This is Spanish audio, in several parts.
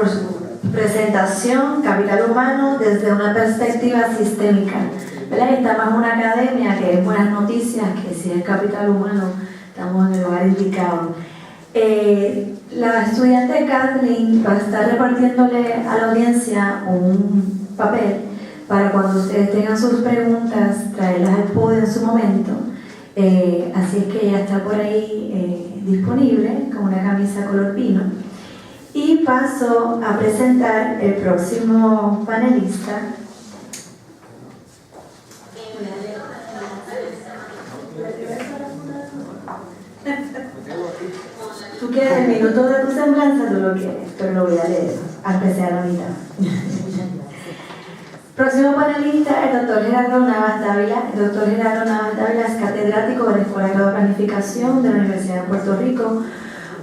por su presentación, Capital Humano desde una perspectiva sistémica. ¿Verdad? Esta más una academia que es buenas noticias, que si es capital humano estamos en el lugar indicado. La estudiante Kathleen va a estar repartiéndole a la audiencia un papel para cuando ustedes tengan sus preguntas, traerlas al podio en su momento. Así es que ella está por ahí disponible con una camisa color vino. Y paso a presentar el próximo panelista. Tú quieres el minuto de tu semblanza, tú lo quieres, pero lo voy a leer, aunque sea la mitad. Próximo panelista, el doctor Gerardo Navas Dávila. El doctor Gerardo Navas Dávila es catedrático de la Escuela de Grado de Planificación de la Universidad de Puerto Rico.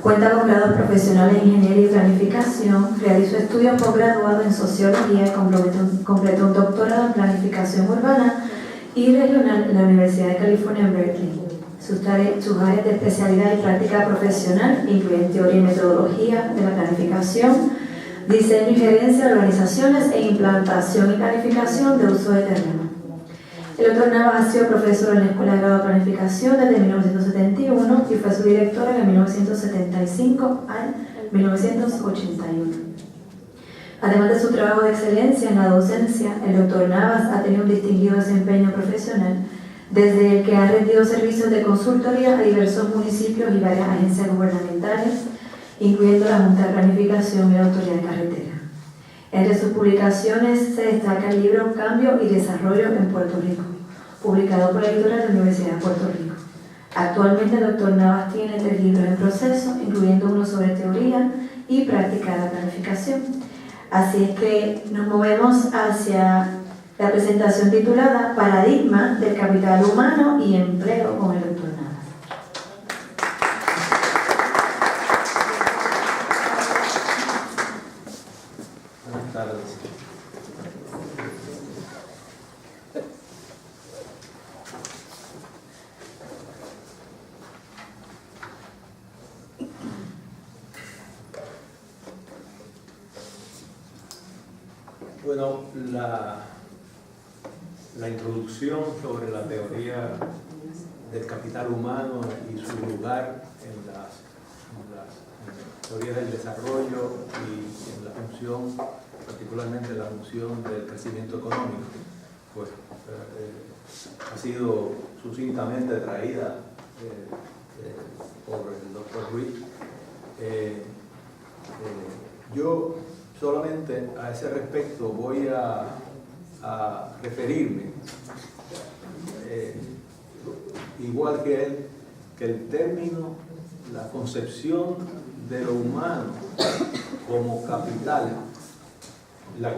Cuenta con grados profesionales en Ingeniería y Planificación. Realizó estudios posgraduados en Sociología, completó un doctorado en Planificación Urbana y Regional en la Universidad de California en Berkeley. Sus áreas de especialidad y práctica profesional incluyen teoría y metodología de la planificación, diseño y gerencia de organizaciones e implantación y planificación de uso de terreno. El doctor Navas ha sido profesor en la Escuela de Grado de Planificación desde 1971 y fue su director en el 1975 al 1981. Además de su trabajo de excelencia en la docencia, el doctor Navas ha tenido un distinguido desempeño profesional desde que ha rendido servicios de consultoría a diversos municipios y varias agencias gubernamentales, incluyendo la Junta de Planificación y la Autoridad de Carretera. Entre sus publicaciones se destaca el libro Cambio y Desarrollo en Puerto Rico, publicado por la editorial de la Universidad de Puerto Rico. Actualmente el doctor Navas tiene 3 libros en proceso, incluyendo uno sobre teoría y práctica de la planificación. Así es que nos movemos hacia la presentación titulada Paradigma del Capital Humano y Empleo con el doctor Navas. Buenas tardes. Bueno, la introducción sobre la teoría del capital humano y su lugar en las teorías del desarrollo y en la función, particularmente la función del crecimiento económico, pues ha sido sucintamente traída por el doctor Ruiz. Yo solamente a ese respecto voy a referirme, igual que él, que el término, la concepción de lo humano como capital, la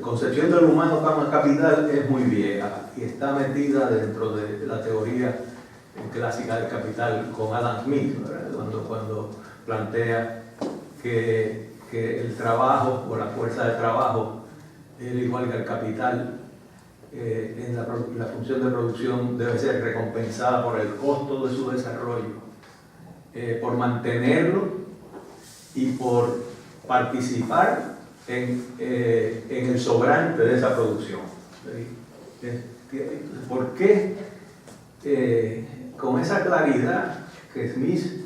concepción de lo humano como capital es muy vieja y está metida dentro de la teoría clásica del capital con Adam Smith, ¿verdad? Cuando plantea que el trabajo o la fuerza de trabajo es igual que el capital, en la función de producción debe ser recompensada por el costo de su desarrollo, por mantenerlo y por participar en el sobrante de esa producción. ¿Por qué? Con esa claridad que Smith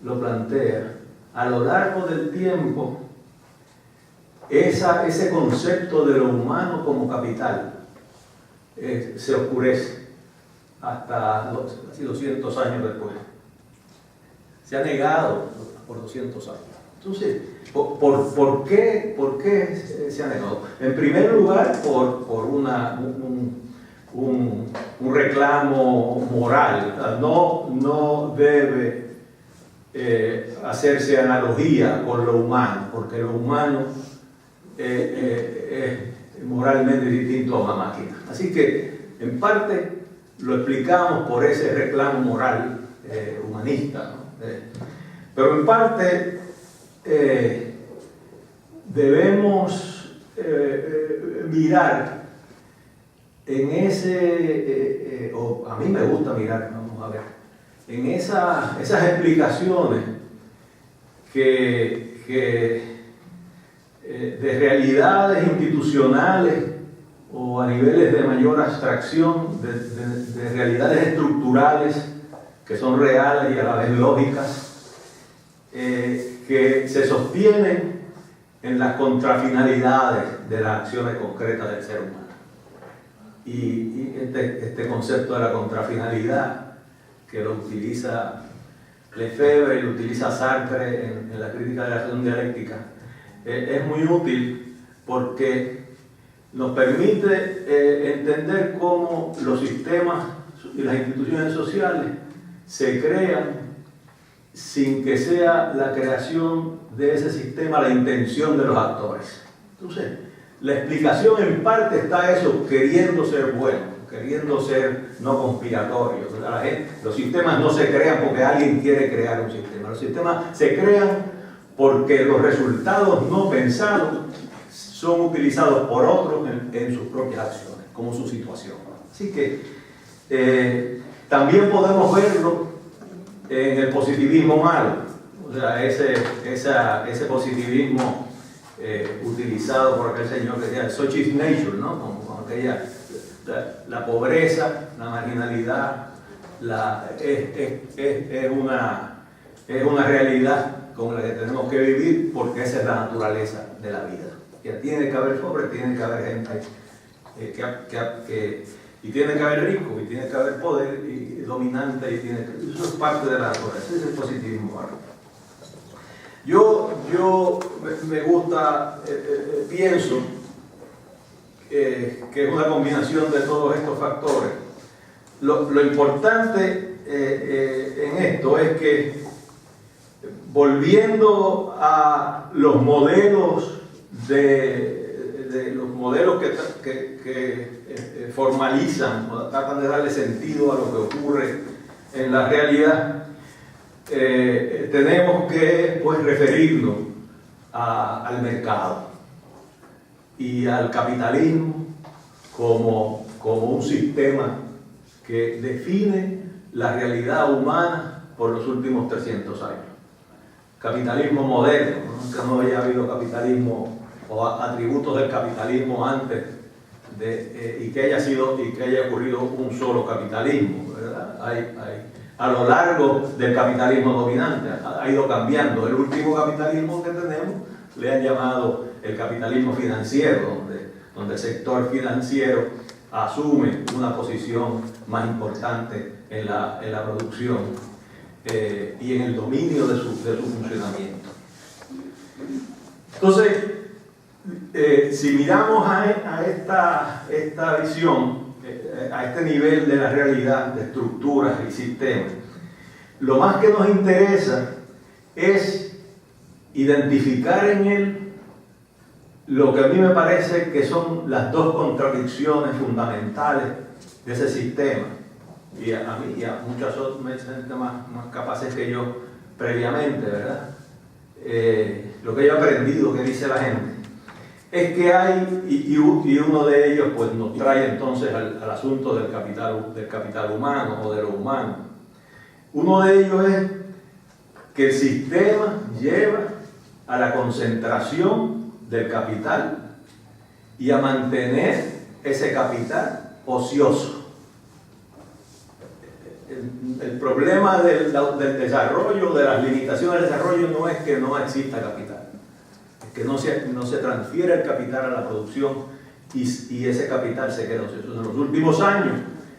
lo plantea, a lo largo del tiempo, ese concepto de lo humano como capital se oscurece hasta casi 200 años después. Se ha negado por 200 años. Entonces, ¿por qué se ha negado? En primer lugar, por un reclamo moral. No debe hacerse analogía con lo humano, porque lo humano es moralmente distinto a una máquina. Así que, en parte, lo explicamos por ese reclamo moral humanista, ¿no? Pero en parte debemos mirar en ese, o a mí me gusta mirar, vamos a ver, en esas explicaciones que de realidades institucionales o a niveles de mayor abstracción, de realidades estructurales que son reales y a la vez lógicas, que se sostienen en las contrafinalidades de las acciones concretas del ser humano. Y este concepto de la contrafinalidad, que lo utiliza Lefebvre y lo utiliza Sartre en la crítica de la acción dialéctica, es muy útil porque nos permite entender cómo los sistemas y las instituciones sociales se crean sin que sea la creación de ese sistema la intención de los actores. Entonces, la explicación en parte está eso, queriendo ser bueno, queriendo ser no conspiratorio. Los sistemas no se crean porque alguien quiere crear un sistema. Los sistemas se crean porque los resultados no pensados son utilizados por otros en sus propias acciones, como su situación. Así que también podemos verlo en el positivismo malo, o sea, ese positivismo utilizado por aquel señor que decía such is nature, ¿no? Como aquella, la pobreza, la marginalidad, es una realidad con la que tenemos que vivir porque esa es la naturaleza de la vida. Ya tiene que haber pobre, tiene que haber gente y tiene que haber rico, y tiene que haber poder y dominante, eso es parte de la naturaleza, ese es el positivismo moral. Yo me gusta, pienso que es una combinación de todos estos factores. Lo importante en esto es que, volviendo a los modelos los modelos que formalizan o tratan de darle sentido a lo que ocurre en la realidad, tenemos que referirnos al mercado y al capitalismo como un sistema que define la realidad humana por los últimos 300 años. Capitalismo moderno, nunca no había habido capitalismo o atributos del capitalismo antes y que haya ocurrido un solo capitalismo, ¿verdad? A lo largo del capitalismo dominante ha ido cambiando. El último capitalismo que tenemos le han llamado el capitalismo financiero, donde el sector financiero asume una posición más importante en la producción y en el dominio de su funcionamiento. Entonces, si miramos a esta visión, a este nivel de la realidad, de estructuras y sistemas, lo más que nos interesa es identificar en él lo que a mí me parece que son las dos contradicciones fundamentales de ese sistema, y a mí y a muchas otras gente más capaces que yo previamente, ¿verdad? Lo que yo he aprendido que dice la gente es que hay, y uno de ellos pues nos trae entonces al asunto del capital humano o de lo humano. Uno de ellos es que el sistema lleva a la concentración del capital y a mantener ese capital ocioso. El problema del desarrollo, de las limitaciones del desarrollo, no es que no exista capital, es que no se transfiere el capital a la producción y ese capital se queda ocioso. En los últimos años,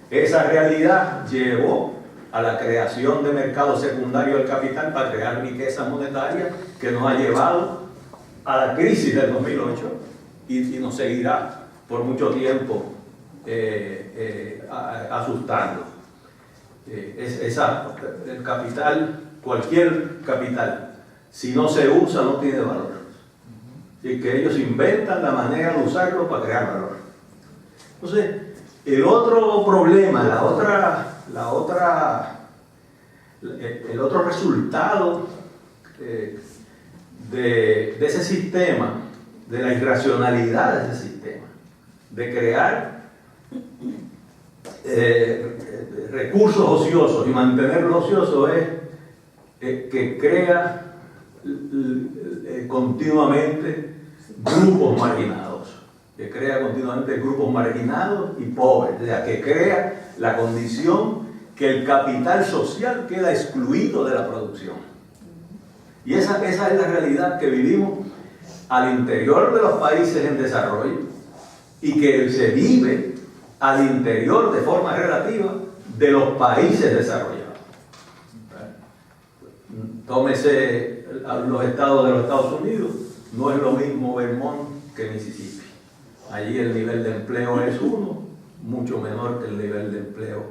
esa realidad llevó a la creación de mercados secundarios del capital para crear riqueza monetaria que nos ha llevado a la crisis del 2008 y nos seguirá por mucho tiempo asustando. El capital, cualquier capital, si no se usa no tiene valor. Y que ellos inventan la manera de usarlo para crear valor. Entonces, el otro problema, el otro resultado de ese sistema, de la irracionalidad de ese sistema, de crear recursos ociosos y mantenerlos ociosos, es que crea continuamente grupos marginados, que crea continuamente grupos marginados y pobres, o sea, que crea la condición que el capital social queda excluido de la producción. Y esa es la realidad que vivimos al interior de los países en desarrollo y que se vive al interior de forma relativa de los países desarrollados. Tómese los estados de los Estados Unidos, no es lo mismo Vermont que Mississippi. Allí el nivel de empleo es mucho menor que el nivel de empleo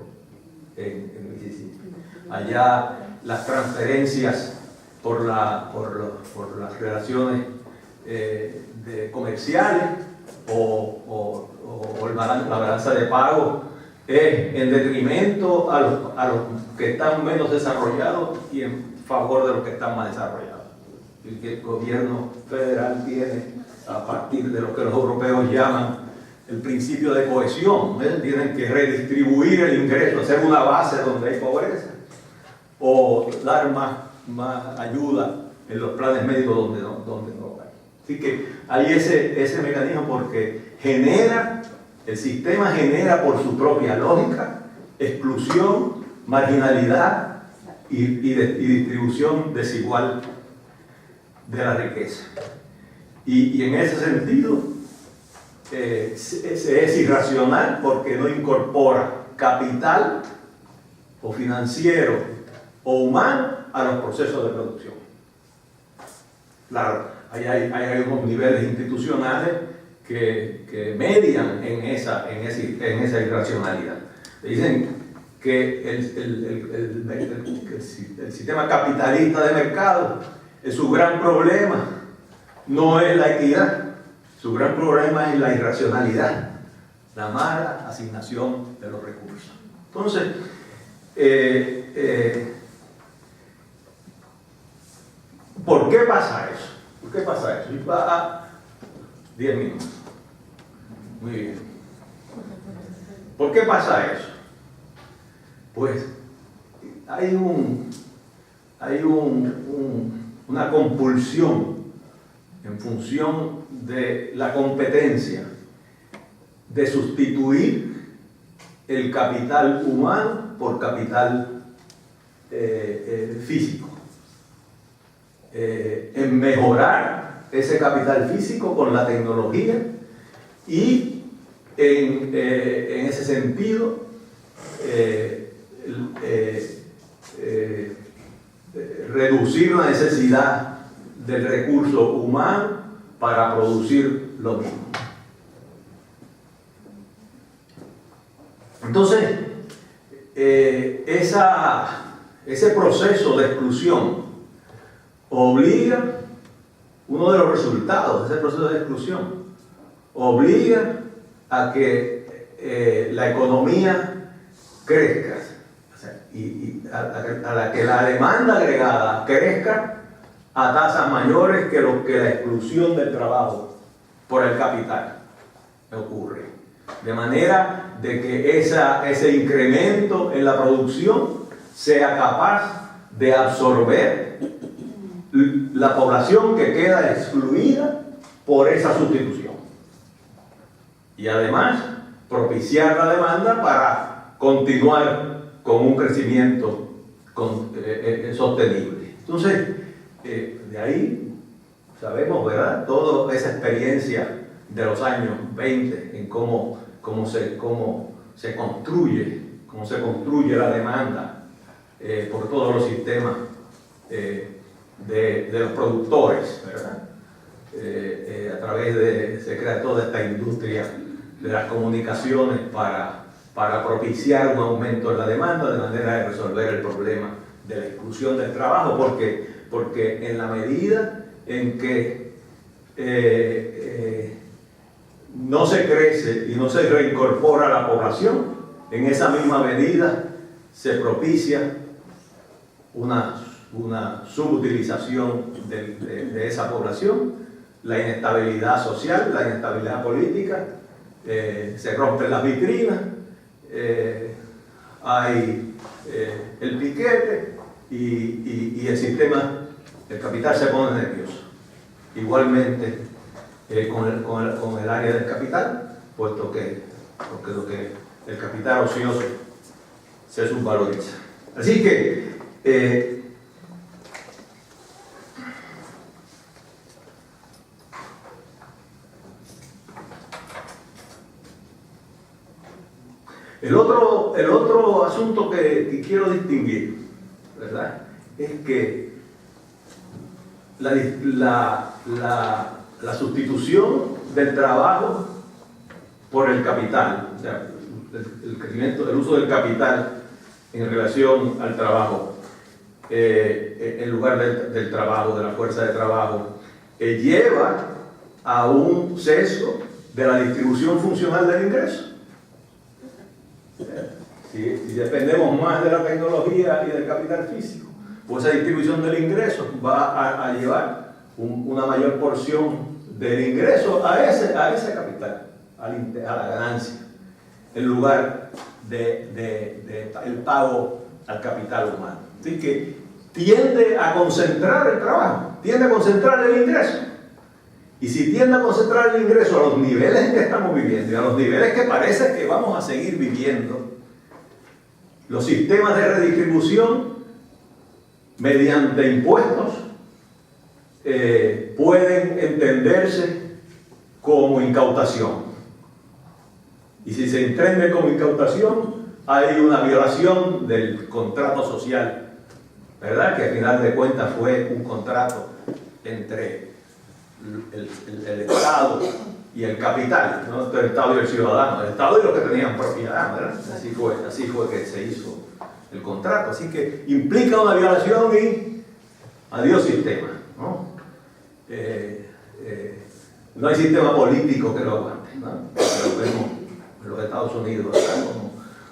en Mississippi. Allá las transferencias por las relaciones comerciales o la balanza de pago es en detrimento a los que están menos desarrollados y en favor de los que están más desarrollados. Y que el gobierno federal tiene, a partir de lo que los europeos llaman el principio de cohesión, tienen que redistribuir el ingreso, hacer una base donde hay pobreza, o dar más ayuda en los planes médicos donde no hay. Así que hay ese mecanismo porque el sistema genera por su propia lógica exclusión, marginalidad y distribución desigual de la riqueza. Y en ese sentido es irracional porque no incorpora capital o financiero o humano a los procesos de producción. Claro, hay unos niveles institucionales que median en esa irracionalidad. Dicen que el sistema capitalista de mercado, su gran problema no es la equidad, su gran problema es la irracionalidad, la mala asignación de los recursos. Entonces, ¿por qué pasa eso? ¿Por qué pasa eso? Y va a 10 minutos. Muy bien. ¿Por qué pasa eso? Pues hay una compulsión en función de la competencia de sustituir el capital humano por capital físico. En mejorar ese capital físico con la tecnología y en ese sentido reducir la necesidad del recurso humano para producir lo mismo. Entonces, ese proceso de exclusión obliga, uno de los resultados de ese proceso de exclusión, obliga a que la economía crezca, o sea, a la que la demanda agregada crezca a tasas mayores que lo que la exclusión del trabajo por el capital ocurre. De manera de que ese incremento en la producción sea capaz de absorber la población que queda excluida por esa sustitución. Y además propiciar la demanda para continuar con un crecimiento sostenible. Entonces, de ahí sabemos, ¿verdad?, toda esa experiencia de los años 20 en cómo se construye la demanda por todos los sistemas de los productores, ¿verdad? A través se crea toda esta industria de las comunicaciones para propiciar un aumento en la demanda de manera de resolver el problema de la exclusión del trabajo, porque en la medida en que no se crece y no se reincorpora la población, en esa misma medida se propicia una subutilización de esa población, la inestabilidad social, la inestabilidad política, se rompen las vitrinas, hay el piquete y el sistema el capital se pone nervioso. Igualmente con el área del capital, puesto que el capital ocioso se subvaloriza. Así que el otro asunto que quiero distinguir, ¿verdad?, es que la sustitución del trabajo por el capital, o sea, el crecimiento, el uso del capital en relación al trabajo, en lugar del trabajo, de la fuerza de trabajo, lleva a un sesgo de la distribución funcional del ingreso. Si dependemos más de la tecnología y del capital físico, pues esa distribución del ingreso va a llevar una mayor porción del ingreso a ese capital, a la ganancia, en lugar el pago al capital humano. Así que tiende a concentrar el trabajo, tiende a concentrar el ingreso. Y si tiende a concentrar el ingreso a los niveles en que estamos viviendo y a los niveles que parece que vamos a seguir viviendo, los sistemas de redistribución mediante impuestos pueden entenderse como incautación. Y si se entiende como incautación, hay una violación del contrato social, ¿verdad?, que al final de cuentas fue un contrato entre el Estado y el capital, no el Estado y el ciudadano, el Estado y los que tenían propiedad, ¿verdad? Así fue que se hizo el contrato. Así que implica una violación y adiós sistema, ¿no? No hay sistema político que lo aguante, ¿no? Lo vemos en los Estados Unidos, ¿verdad?,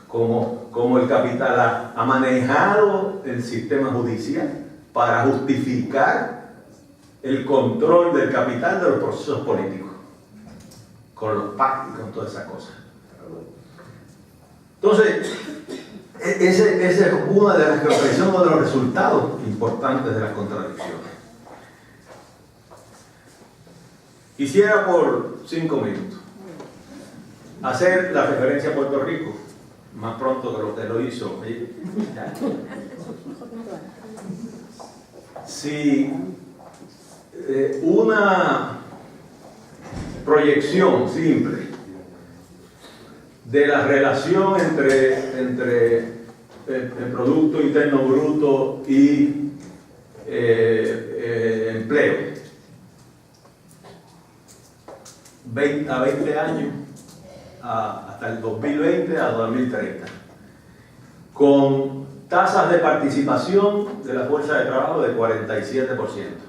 como el capital ha manejado el sistema judicial para justificar el control del capital de los procesos políticos, con los pactos y con todas esas cosas. Entonces, esa es una de las reflexiones, uno de los resultados importantes de las contradicciones. Quisiera por 5 minutos hacer la referencia a Puerto Rico, más pronto que lo que lo hizo. Si una proyección simple de la relación entre el Producto Interno Bruto y empleo a 20 años, hasta el 2020 a 2030, con tasas de participación de la fuerza de trabajo de 47%.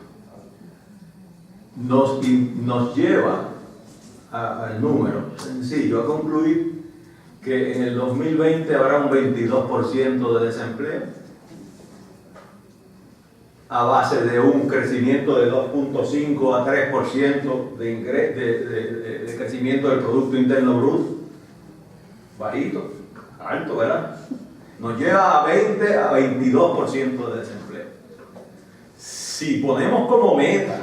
Nos lleva al número sencillo a concluir que en el 2020 habrá un 22% de desempleo a base de un crecimiento de 2.5 a 3% de crecimiento del Producto Interno Bruto, bajito, alto, ¿verdad? Nos lleva a 20 a 22% de desempleo. Si ponemos como meta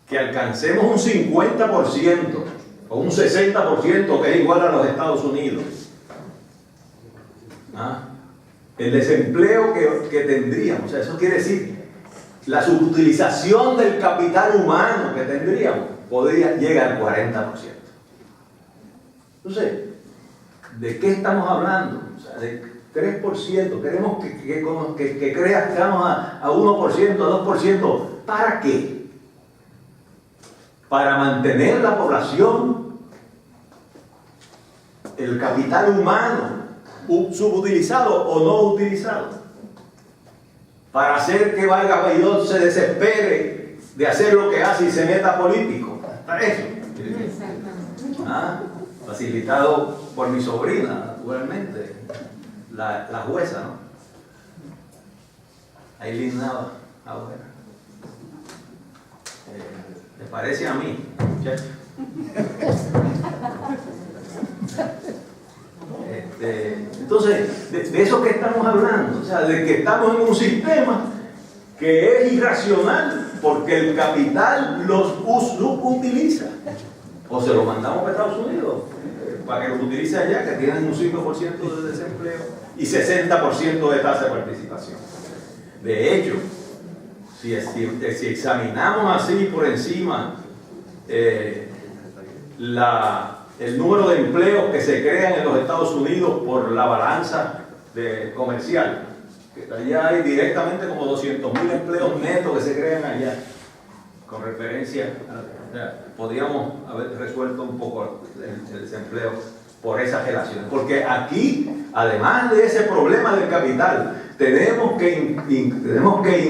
que alcancemos un 50% o un 60%, que es igual a los Estados Unidos, el desempleo que tendríamos, o sea, eso quiere decir la subutilización del capital humano que tendríamos, podría llegar al 40%. Entonces, ¿de qué estamos hablando? O sea, de 3%, queremos que crezcamos a 1%, a 2%, ¿para qué? Para mantener la población, el capital humano, subutilizado o no utilizado, para hacer que Vargas Baidó se desespere de hacer lo que hace y se meta político, para eso. Facilitado por mi sobrina, naturalmente, la jueza, ¿no? Aileen Nava, ahora. ¿Le parece a mí, muchachos? Entonces, de eso que estamos hablando, o sea, de que estamos en un sistema que es irracional porque el capital los utiliza. O se lo mandamos a Estados Unidos para que los utilice allá, que tienen un 5% de desempleo y 60% de tasa de participación. De hecho, si examinamos así por encima el número de empleos que se crean en los Estados Unidos por la balanza comercial, que allá hay directamente como 200.000 empleos netos que se crean allá, con referencia podríamos haber resuelto un poco el desempleo por esas relaciones, porque aquí, además de ese problema del capital, tenemos que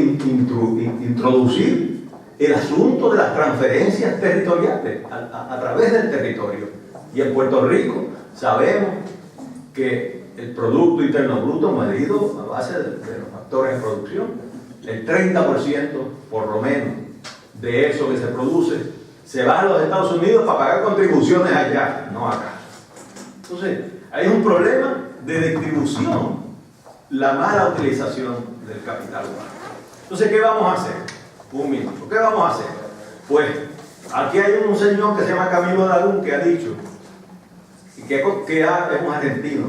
introducir el asunto de las transferencias territoriales a través del territorio. Y en Puerto Rico sabemos que el Producto Interno Bruto medido a base de los factores de producción, el 30% por lo menos de eso que se produce se va a los Estados Unidos para pagar contribuciones allá, no acá. Entonces, hay un problema de distribución, la mala utilización del capital humano. Entonces, ¿qué vamos a hacer? Un minuto. ¿Qué vamos a hacer? Pues, aquí hay un señor que se llama Camilo Darum que ha dicho, que es un argentino,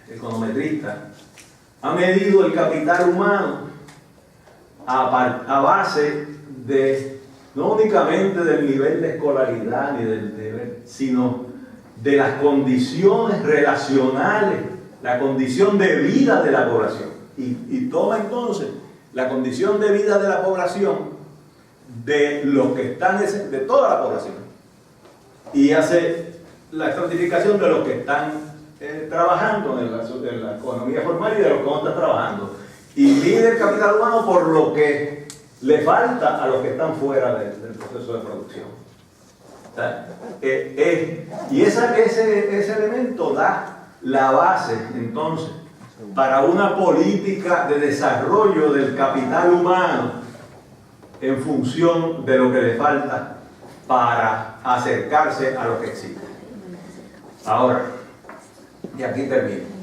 econometrista, ha medido el capital humano a base de, no únicamente del nivel de escolaridad ni del deber, sino de las condiciones relacionales, la condición de vida de la población. Y toma entonces la condición de vida de la población de los que están, de toda la población, y hace la estratificación de los que están trabajando en la economía formal y de los que no están trabajando, y mide el capital humano por lo que le falta a los que están fuera del proceso de producción. Y ese elemento da la base entonces para una política de desarrollo del capital humano en función de lo que le falta para acercarse a lo que existe. Ahora, y aquí termino.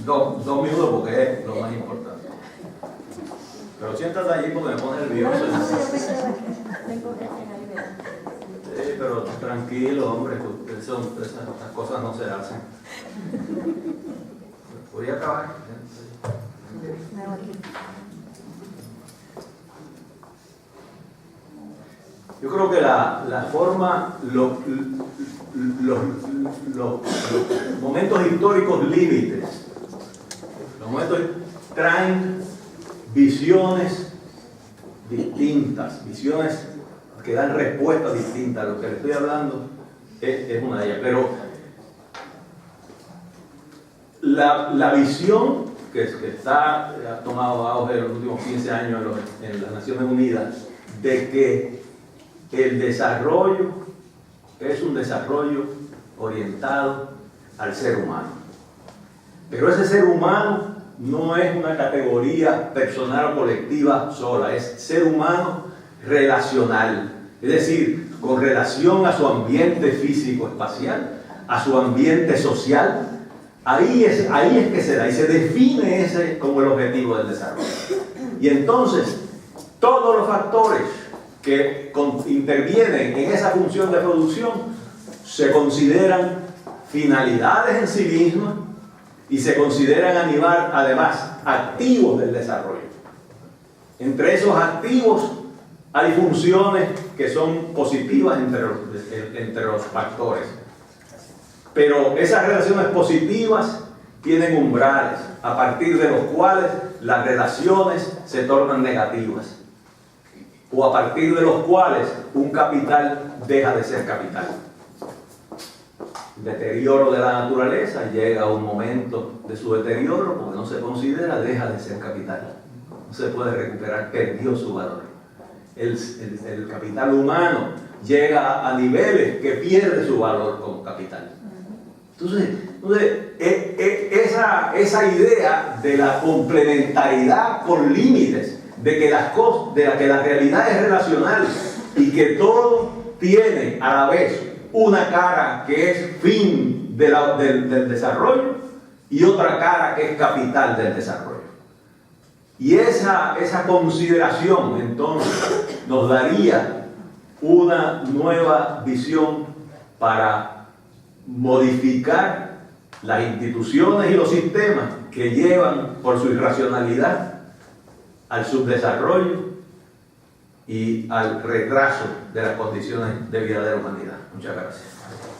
Dos minutos porque es lo más importante. Pero siéntate allí porque me pone nervioso. Pero tranquilo, hombre, esas cosas no se hacen. Voy a acabar. Yo creo que la forma, los momentos históricos límites, los momentos traen visiones distintas, visiones que dan respuestas distintas. Lo que le estoy hablando es una de ellas. Pero la visión que ha tomado auge en los últimos 15 años en las Naciones Unidas, de que el desarrollo es un desarrollo orientado al ser humano. Pero ese ser humano no es una categoría personal o colectiva sola, es ser humano relacional. Es decir, con relación a su ambiente físico-espacial, a su ambiente social. Ahí es que se da y se define ese como el objetivo del desarrollo. Y entonces, todos los factores que intervienen en esa función de producción se consideran finalidades en sí mismas y se consideran además activos del desarrollo. Entre esos activos hay funciones que son positivas entre los factores, pero esas relaciones positivas tienen umbrales a partir de los cuales las relaciones se tornan negativas, o a partir de los cuales un capital deja de ser capital. El deterioro de la naturaleza llega a un momento de su deterioro, porque no se considera, deja de ser capital. No se puede recuperar, perdió su valor. El capital humano llega a niveles que pierde su valor como capital. Entonces esa idea de la complementariedad con límites, de que la realidad es relacional y que todo tiene a la vez una cara que es fin del desarrollo, y otra cara que es capital del desarrollo. Y esa consideración entonces nos daría una nueva visión para modificar las instituciones y los sistemas que llevan por su irracionalidad al subdesarrollo y al retraso de las condiciones de vida de la humanidad. Muchas gracias.